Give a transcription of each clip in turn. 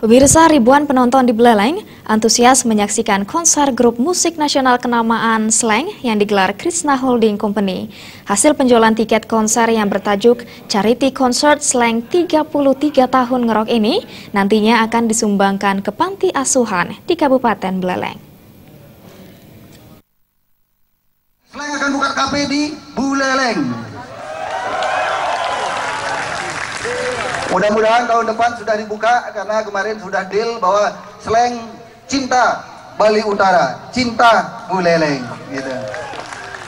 Pemirsa, ribuan penonton di Buleleng antusias menyaksikan konser grup musik nasional kenamaan Slank yang digelar Krishna Holding Company. Hasil penjualan tiket konser yang bertajuk Charity Concert Slank 33 tahun ngerok ini nantinya akan disumbangkan ke panti asuhan di Kabupaten Buleleng. Slank akan buka kafe di Buleleng. Mudah-mudahan tahun depan sudah dibuka, karena kemarin sudah deal bahwa Slank cinta Bali Utara, cinta Buleleng, gitu.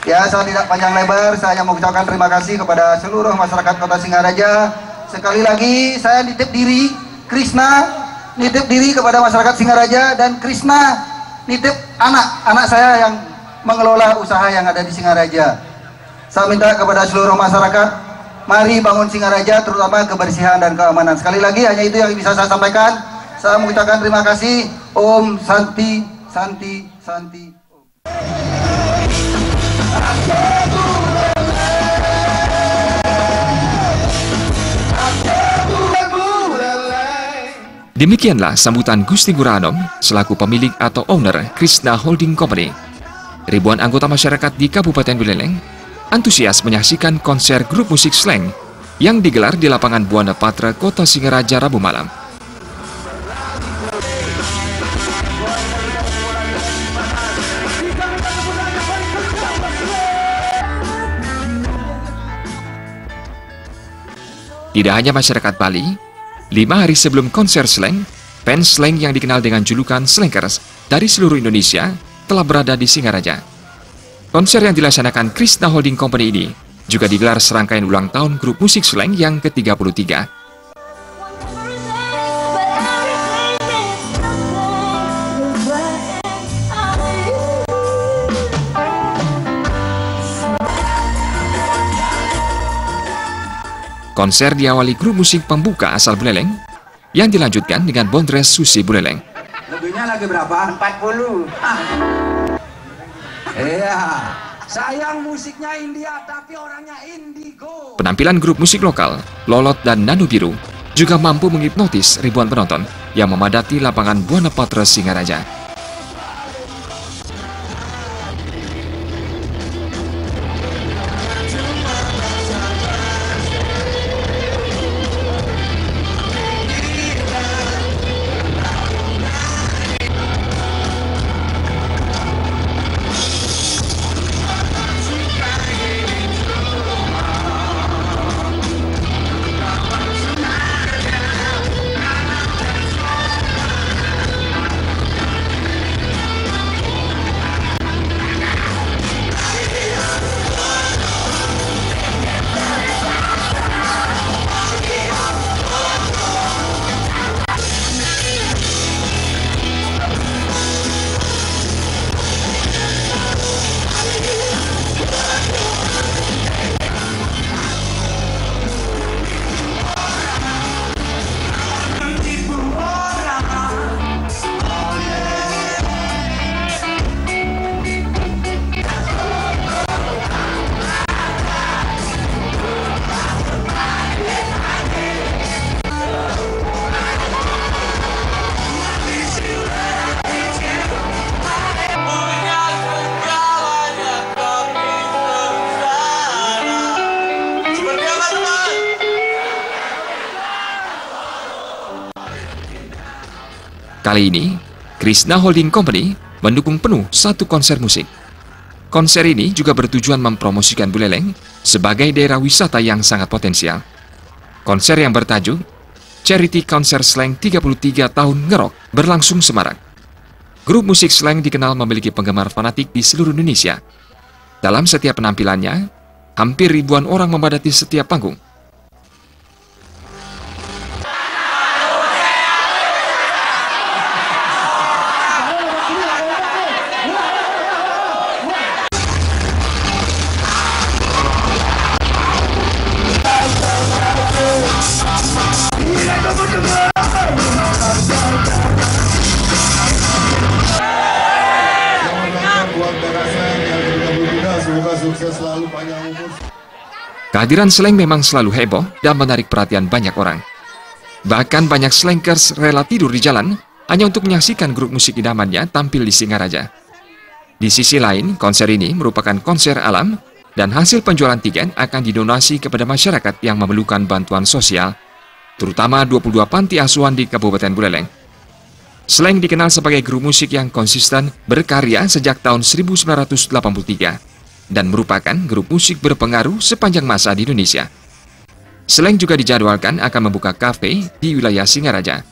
Ya, saya tidak panjang lebar, saya hanya mengucapkan terima kasih kepada seluruh masyarakat Kota Singaraja. Sekali lagi saya nitip diri, Krishna nitip diri kepada masyarakat Singaraja, dan Krishna nitip anak saya yang mengelola usaha yang ada di Singaraja. Saya minta kepada seluruh masyarakat, mari bangun Singaraja, terutama kebersihan dan keamanan. Sekali lagi, hanya itu yang bisa saya sampaikan. Saya mengucapkan terima kasih. Om Santi, Santi, Santi. Demikianlah sambutan Gusti Guranom selaku pemilik atau owner Krishna Holding Company. Ribuan anggota masyarakat di Kabupaten Buleleng antusias menyaksikan konser grup musik Slank yang digelar di lapangan Buana Patra, Kota Singaraja, Rabu malam. Tidak hanya masyarakat Bali, 5 hari sebelum konser Slank, fans Slank yang dikenal dengan julukan Slankers dari seluruh Indonesia telah berada di Singaraja. Konser yang dilaksanakan Krishna Holding Company ini juga digelar serangkaian ulang tahun grup musik Slank yang ke-33. Konser diawali grup musik pembuka asal Buleleng yang dilanjutkan dengan Bondres Susi Buleleng. Lebihnya lagi berapa? 40. Iya, sayang musiknya India tapi orangnya indigo. Penampilan grup musik lokal, Lolot dan Nano Biru, juga mampu menghipnotis ribuan penonton yang memadati lapangan Buana Patra Singaraja. Kali ini, Krishna Holding Company mendukung penuh satu konser musik. Konser ini juga bertujuan mempromosikan Buleleng sebagai daerah wisata yang sangat potensial. Konser yang bertajuk Charity Concert Slank 33 tahun ngerok berlangsung semarak. Grup musik Slank dikenal memiliki penggemar fanatik di seluruh Indonesia. Dalam setiap penampilannya, hampir ribuan orang memadati setiap panggung. Kehadiran Slank memang selalu heboh dan menarik perhatian banyak orang. Bahkan banyak slankers rela tidur di jalan hanya untuk menyaksikan grup musik idamannya tampil di Singaraja. Di sisi lain, konser ini merupakan konser alam dan hasil penjualan tiket akan didonasi kepada masyarakat yang memerlukan bantuan sosial, terutama 22 panti asuhan di Kabupaten Buleleng. Slank dikenal sebagai grup musik yang konsisten berkarya sejak tahun 1983 dan merupakan grup musik berpengaruh sepanjang masa di Indonesia. Slank juga dijadwalkan akan membuka kafe di wilayah Singaraja.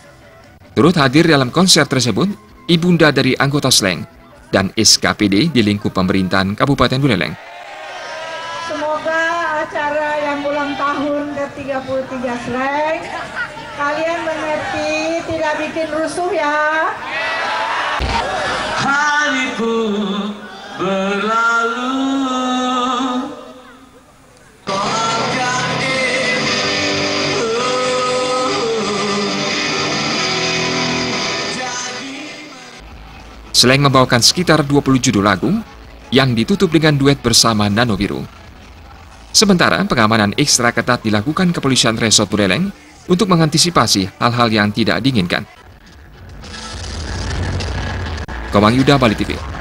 Turut hadir dalam konser tersebut, ibunda dari anggota Slank dan SKPD di lingkup pemerintahan Kabupaten Buleleng. Semoga acara yang ulang tahun ke-33 Slank kalian mengerti, tidak bikin rusuh ya. Hari pun berlalu. Slank membawakan sekitar 20 judul lagu yang ditutup dengan duet bersama Nano Biru. Sementara pengamanan ekstra ketat dilakukan Kepolisian Resort Buleleng untuk mengantisipasi hal-hal yang tidak diinginkan. Komang Yuda, Bali TV.